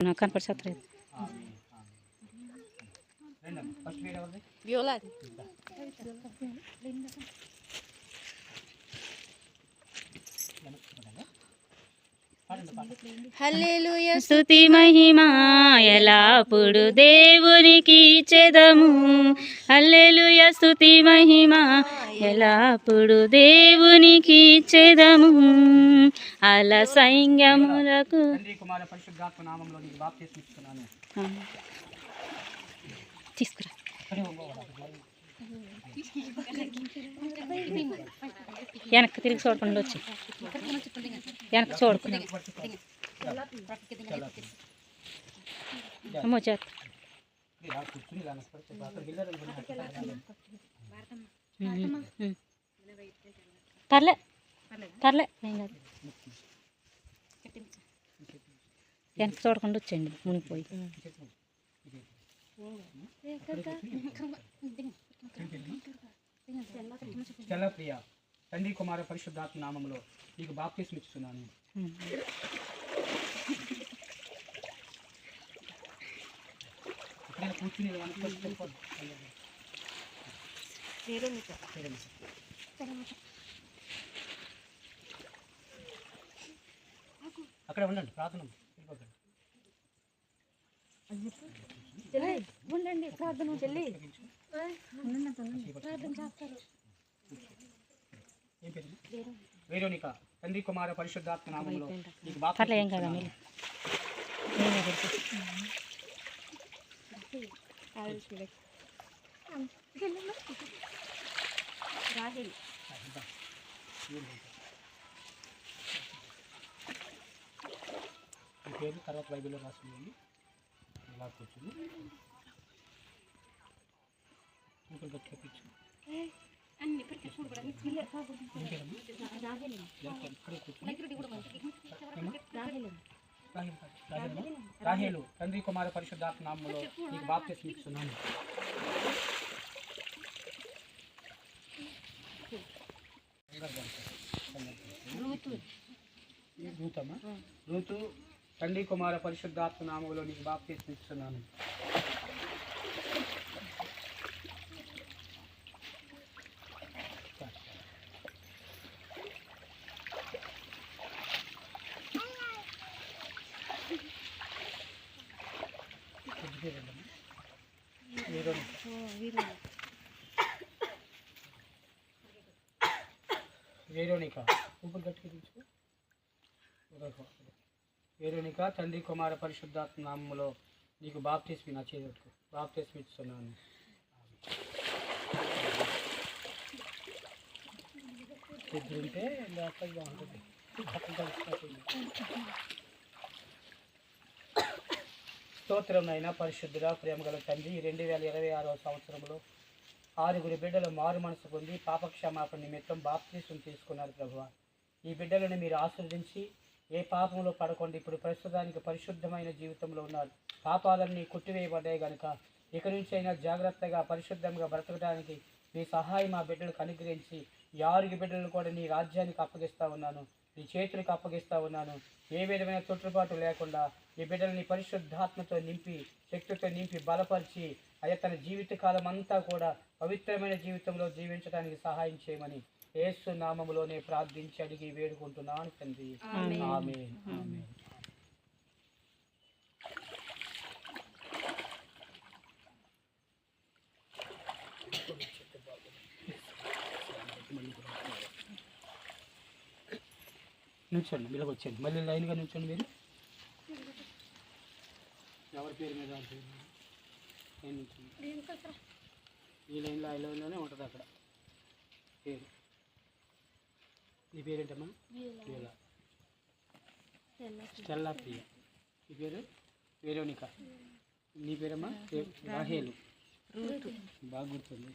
కనపడి హల్లెలూయా స్తుతి మహిమ ఎల్లప్పుడు దేవునికి ఇచ్చెదము. హల్లెలూయా స్తుతి మహిమ ఎల్లప్పుడు దేవునికి ఇచ్చెదము. అల సైన్యములకు తీసుకురా వెనక్కి తిరిగి చూడకుండా వచ్చి వెనక్కి చూడకుండా అమ్మో చేత పర్లే పర్లే ఏం కాదు. వెనక్కి చూడకుండా వచ్చేయండి మునిగిపోయి. చల్లప్రియ తండ్రి కుమార పరిశుద్ధాత్మ నామములో నీకు బాప్తిస్మం ఇస్తున్నాను. కూర్చుని అక్కడ ఉండండి, ప్రార్థన ఉండండి, ప్రార్థన చెల్లి ప్రార్థన చేస్తారు. వేరోనిక తండ్రి కుమార పరిశుద్ధాత్మ నామములో నీకు పర్లే ఏం కదా రాహిల్ ఈ పేరు తర్వాత బైబిల్లో రాసింది. ఇలా కూర్చుని ఇంకొక చూపించు. రాహేలు తండ్రి కుమార పరిశుద్ధాత్మ నామములో నీకు బాప్తిస్మం ఇస్తున్నాను. రూతు తండ్రి కుమార పరిశుద్ధాత్మ నామములో నీకు బాప్తిస్మం ఇస్తున్నాను. వేరోనిక ఊపిరి గట్టిగా తీసుకో. వేరోనిక తండ్రి కుమార పరిశుద్ధాత్మ నామములో నీకు బాప్తిస్మం నా చేతులకు బాప్తిస్మం ఇస్తున్నాను. ఇద్దరుంటే బాగుంటుంది. స్తోత్రం అయినా పరిశుద్ధుడ ప్రేమగల తండ్రి 2026వ సంవత్సరంలో 6 బిడ్డలు మారు మనసు పొంది పాపక్షమాపణ నిమిత్తం బాప్తిస్మం తీసుకున్నారు ప్రభువా. ఈ బిడ్డలను మీరు ఆశీర్వదించి ఏ పాపంలో పడకుండా ఇప్పుడు ప్రస్తుతానికి పరిశుద్ధమైన జీవితంలో ఉన్నారు. పాపాలన్నీ కొట్టివేయబడ్డాయి కనుక ఇక నుంచి అయినా జాగ్రత్తగా పరిశుద్ధంగా బ్రతకడానికి మీ సహాయం మా బిడ్డలకు అనుగ్రహించి ఈ 6 బిడ్డలను కూడా నీ రాజ్యానికి అప్పగిస్తూ ఉన్నాను, నీ చేతులకు అప్పగిస్తూ ఉన్నాను. ఏ విధమైన తొట్టుబాటు లేకుండా ఈ బిడ్డలని పరిశుద్ధాత్మతో నింపి శక్తితో నింపి బలపరిచి అయ్యా తన జీవితకాలం అంతా కూడా పవిత్రమైన జీవితంలో జీవించడానికి సహాయం చేయమని యేసు నామములోనే ప్రార్థించి అడిగి వేడుకుంటున్నాను తండ్రి. ఆమేన్. ఆమేన్. నుంచండి, మీరు వచ్చండి, మళ్ళీ లైన్గా నుంచండి. మీరు ఎవరి పేరు మీద ఈ లైన్లో ఐ లైన్లోనే ఉంటుంది అక్కడ పేరు. ఈ పేరేంటమ్మా? స్టెల్లా ప్రియ. ఈ పేరు వేరోనిక. నీ పేరమ్మా? రాహేలు. బాగా గుర్తుంది.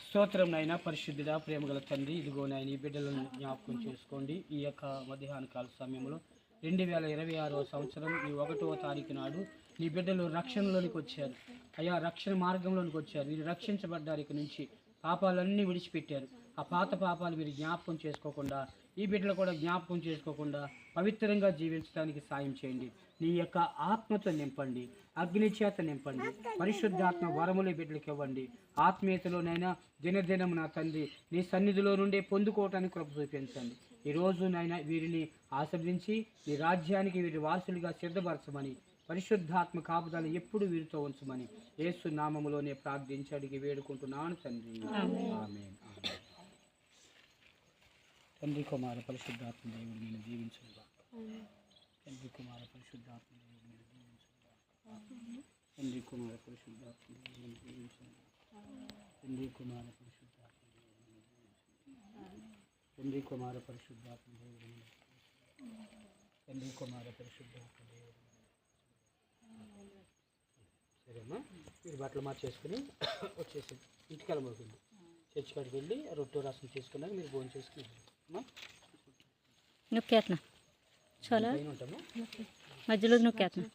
స్తోత్రం నాయన పరిశుద్ధుడా ప్రేమగల తండ్రి, ఇదిగో నాయన ఈ బిడ్డలను జ్ఞాపకం చేసుకోండి. ఈ యొక్క మధ్యాహ్న కాల సమయంలో 2026వ సంవత్సరం ఈ 1వ తారీఖు నాడు నీ బిడ్డలు రక్షణలోనికి వచ్చారు అయ్యా, రక్షణ మార్గంలోనికి వచ్చారు. వీరు రక్షించబడ్డారు. ఇక నుంచి పాపాలన్నీ విడిచిపెట్టారు. ఆ పాత పాపాలు మీరు జ్ఞాపకం చేసుకోకుండా ఈ బిడ్డలు కూడా జ్ఞాపకం చేసుకోకుండా పవిత్రంగా జీవించడానికి సాయం చేయండి. నీ యొక్క ఆత్మతో నింపండి, అగ్ని చేత నింపండి, పరిశుద్ధాత్మ వరములు ఈ బిడ్డలకు ఇవ్వండి. ఆత్మీయతలోనైనా దినదినం నా తండ్రి నీ సన్నిధిలో నుండే పొందుకోవటానికి కృప చూపించండి. ఈరోజు నైనా వీరిని ఆశీర్వదించి నీ రాజ్యానికి వీరి వారసులుగా సిద్ధపరచమని, పరిశుద్ధాత్మ కాపుదల ఎప్పుడు వీరితో ఉంచమని యేసు నామములోనే ప్రార్థించి అడిగి వేడుకుంటున్నాను తండ్రి. ఆమేన్. తండ్రి కుమార పరిశుద్ధాత్మ దేవుడు నేను దీవించుగా. తండ్రి కుమార పరిశుద్ధాత్మ దేవుడు నేను దీవించుగా. తండ్రి కుమార పరిశుద్ధాత్మ దేవుడు నేను దీవించుగా. తండ్రి కుమార పరిశుద్ధాత్మ దేవుడు నేను దీవించుగా. తండ్రి కుమార పరిశుద్ధాత్మ దేవుడు నేను దీవించుగా. తండ్రి కుమార పరిశుద్ధాత్మ దేవుడు. సరేమ్మా, మీరు బట్టలు మార్చేసుకుని వచ్చేసి ఇంటికి వెళ్ళబోతుంది. చర్చి కాడికి వెళ్ళి రొట్టె రసం తీసుకున్నాక మీరు భోజనం చేసుకుని నొక్కేస్తున్నా చాలా ఉంటామా మధ్యలో నొక్కేస్తున్నా.